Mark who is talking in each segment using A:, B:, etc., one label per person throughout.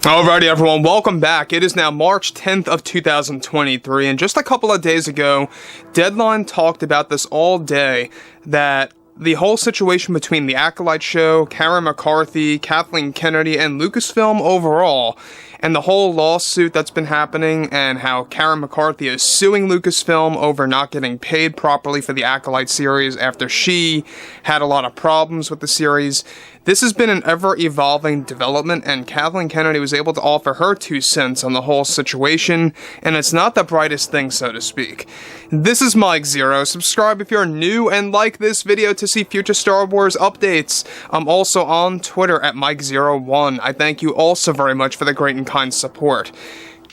A: Alrighty everyone, welcome back. It is now March 10th of 2023, and just a couple of days ago, Deadline talked about this all day, that the whole situation between the ACOLYTE show, Karen McCarthy, Kathleen Kennedy, and Lucasfilm overall, and the whole lawsuit that's been happening, and how Karen McCarthy is suing Lucasfilm over not getting paid properly for the ACOLYTE series after she had a lot of problems with the series. This has been an ever-evolving development, and Kathleen Kennedy was able to offer her 2 cents on the whole situation, and it's not the brightest thing, so to speak. This is Mike Zero. Subscribe if you're new, and like this video to see future Star Wars updates. I'm also on Twitter at Mike01. I thank you all so very much for the great and kind support.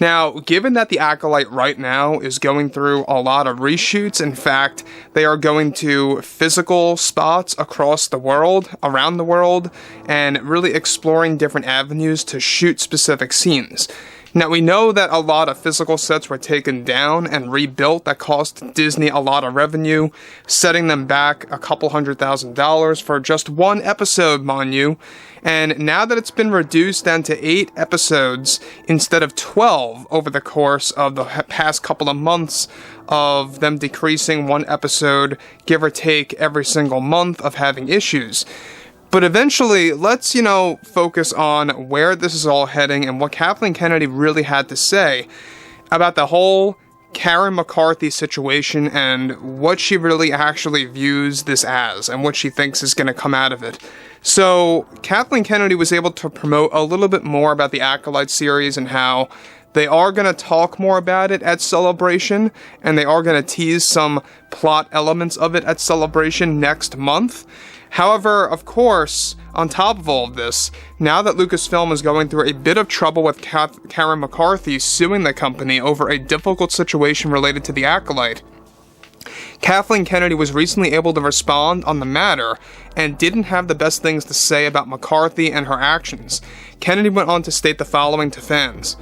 A: Now, given that the ACOLYTE right now is going through a lot of reshoots, in fact, they are going to physical spots across the world, around the world, and really exploring different avenues to shoot specific scenes. Now, we know that a lot of physical sets were taken down and rebuilt that cost Disney a lot of revenue, setting them back a couple $100,000 for just one episode, mind you. And now that it's been reduced down to 8 episodes instead of 12 over the course of the past couple of months of them decreasing one episode, give or take, every single month of having issues. But eventually, let's, focus on where this is all heading and what Kathleen Kennedy really had to say about the whole Karen McCarthy situation and what she really actually views this as and what she thinks is going to come out of it. So, Kathleen Kennedy was able to promote a little bit more about the ACOLYTE series and how they are going to talk more about it at Celebration, and they are going to tease some plot elements of it at Celebration next month. However, of course, on top of all of this, now that Lucasfilm is going through a bit of trouble with Karen McCarthy suing the company over a difficult situation related to the ACOLYTE, Kathleen Kennedy was recently able to respond on the matter and didn't have the best things to say about McCarthy and her actions. Kennedy went on to state the following to fans.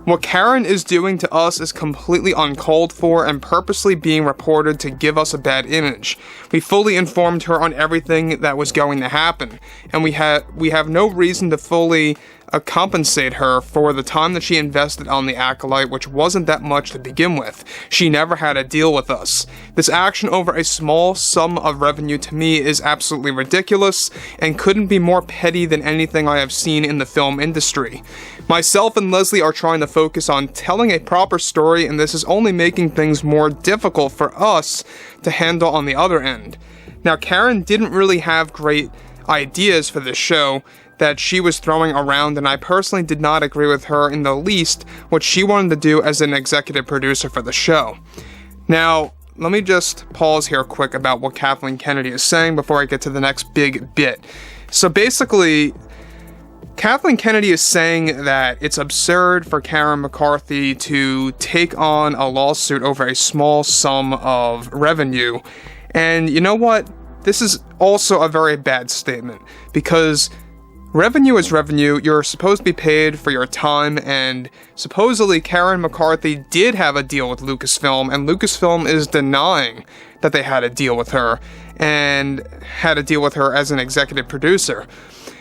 A: What Karen is doing to us is completely uncalled for and purposely being reported to give us a bad image. We fully informed her on everything that was going to happen, and we have no reason to fully compensate her for the time that she invested on the ACOLYTE, which wasn't that much to begin with. She never had a deal with us. This action over a small sum of revenue to me is absolutely ridiculous and couldn't be more petty than anything I have seen in the film industry. Myself and Leslie are trying to focus on telling a proper story, and this is only making things more difficult for us to handle on the other end. Now, Karen didn't really have great ideas for this show that she was throwing around, and I personally did not agree with her in the least what she wanted to do as an executive producer for the show. Now, let me just pause here quick about what Kathleen Kennedy is saying before I get to the next big bit. So basically, Kathleen Kennedy is saying that it's absurd for Karen McCarthy to take on a lawsuit over a small sum of revenue. And you know what? This is also a very bad statement, because revenue is revenue. You're supposed to be paid for your time, and supposedly Karen McCarthy did have a deal with Lucasfilm, and Lucasfilm is denying that they had a deal with her, and had a deal with her as an executive producer.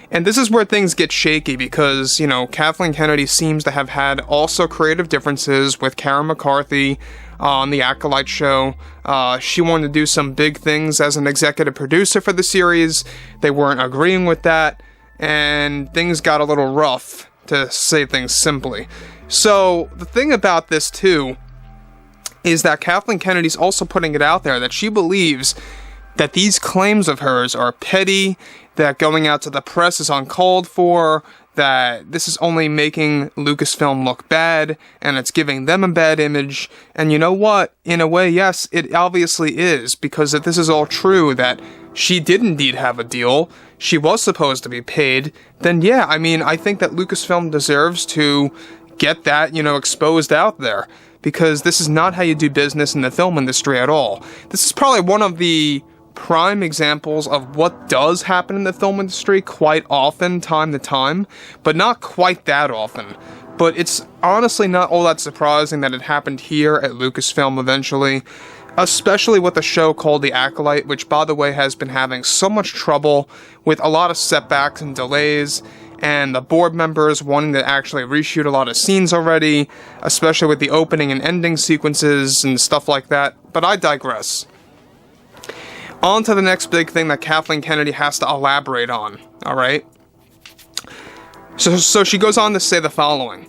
A: And this is where things get shaky because, Kathleen Kennedy seems to have had also creative differences with Karen McCarthy on the ACOLYTE show. She wanted to do some big things as an executive producer for the series. They weren't agreeing with that, and things got a little rough, to say things simply. So, the thing about this, too, is that Kathleen Kennedy's also putting it out there that she believes that these claims of hers are petty, that going out to the press is uncalled for, that this is only making Lucasfilm look bad, and it's giving them a bad image. And you know what? In a way, yes, it obviously is, because if this is all true, that she did indeed have a deal, she was supposed to be paid, then yeah, I think that Lucasfilm deserves to get that, exposed out there, because this is not how you do business in the film industry at all. This is probably one of the prime examples of what does happen in the film industry quite often, time to time, but not quite that often. But it's honestly not all that surprising that it happened here at Lucasfilm eventually, especially with a show called The Acolyte, which, by the way, has been having so much trouble with a lot of setbacks and delays, and the board members wanting to actually reshoot a lot of scenes already, especially with the opening and ending sequences and stuff like that, but I digress. On to the next big thing that Kathleen Kennedy has to elaborate on, alright? So she goes on to say the following.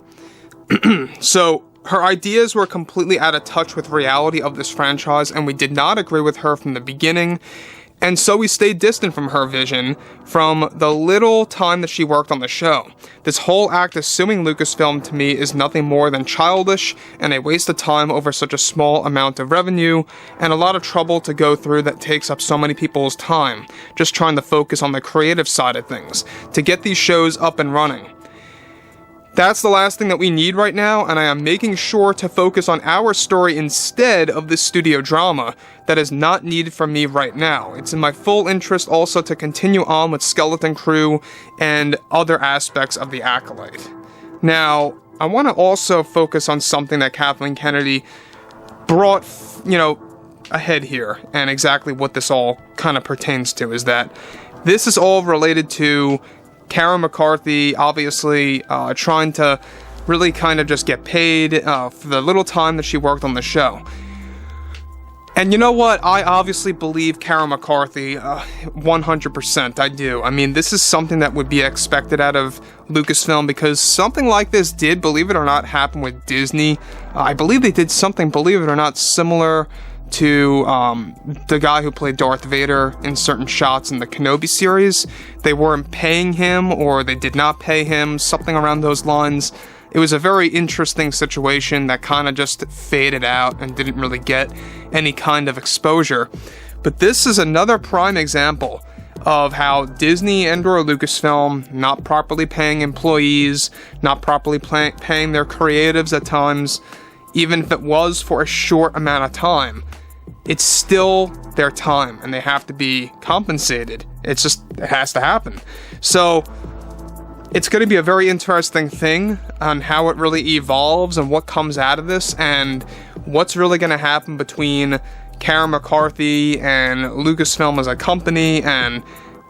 A: So, her ideas were completely out of touch with reality of this franchise, and we did not agree with her from the beginning, and so we stayed distant from her vision from the little time that she worked on the show. This whole act of suing Lucasfilm to me is nothing more than childish and a waste of time over such a small amount of revenue, and a lot of trouble to go through that takes up so many people's time, just trying to focus on the creative side of things, to get these shows up and running. That's the last thing that we need right now, and I am making sure to focus on our story instead of this studio drama that is not needed from me right now. It's in my full interest also to continue on with Skeleton Crew and other aspects of the Acolyte. Now, I want to also focus on something that Kathleen Kennedy brought, ahead here, and exactly what this all kind of pertains to is that this is all related to Karen McCarthy, obviously, trying to really kind of just get paid for the little time that she worked on the show. And you know what? I obviously believe Karen McCarthy 100%. I do. I mean, this is something that would be expected out of Lucasfilm because something like this did, believe it or not, happen with Disney. I believe they did something, believe it or not, similar to the guy who played Darth Vader in certain shots in the Kenobi series. They weren't paying him, or they did not pay him, something around those lines. It was a very interesting situation that kind of just faded out and didn't really get any kind of exposure. But this is another prime example of how Disney and/or Lucasfilm not properly paying employees, not properly paying their creatives at times, even if it was for a short amount of time. It's still their time, and they have to be compensated. It has to happen. So, it's going to be a very interesting thing on how it really evolves and what comes out of this, and what's really going to happen between Karen McCarthy and Lucasfilm as a company, and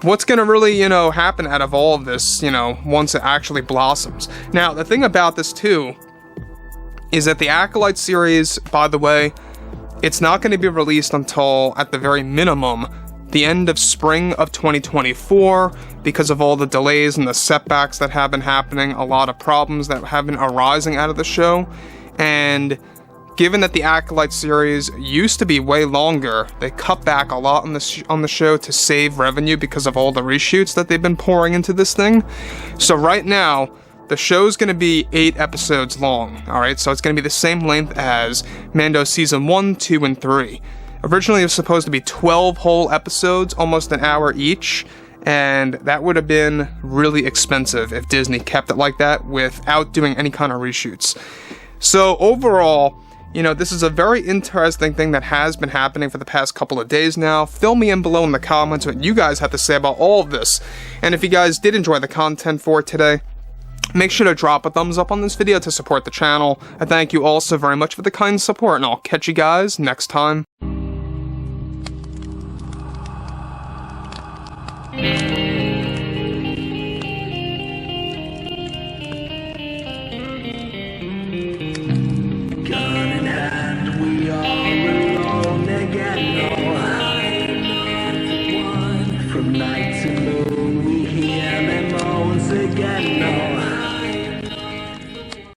A: what's going to really, happen out of all of this, once it actually blossoms. Now, the thing about this, too, is that the Acolyte series, by the way, it's not going to be released until, at the very minimum, the end of spring of 2024, because of all the delays and the setbacks that have been happening, a lot of problems that have been arising out of the show, and given that the Acolyte series used to be way longer, they cut back a lot on the show to save revenue because of all the reshoots that they've been pouring into this thing. So right now, the show's going to be 8 episodes long, alright? So it's going to be the same length as Mando Season 1, 2, and 3. Originally it was supposed to be 12 whole episodes, almost an hour each, and that would have been really expensive if Disney kept it like that without doing any kind of reshoots. So overall, this is a very interesting thing that has been happening for the past couple of days now. Fill me in below in the comments what you guys have to say about all of this. And if you guys did enjoy the content for today, make sure to drop a thumbs up on this video to support the channel. I thank you all so very much for the kind support, and I'll catch you guys next time.
B: Gun in hand, we are alone again. No hiding on one. From night to moon, we hear them moans again. No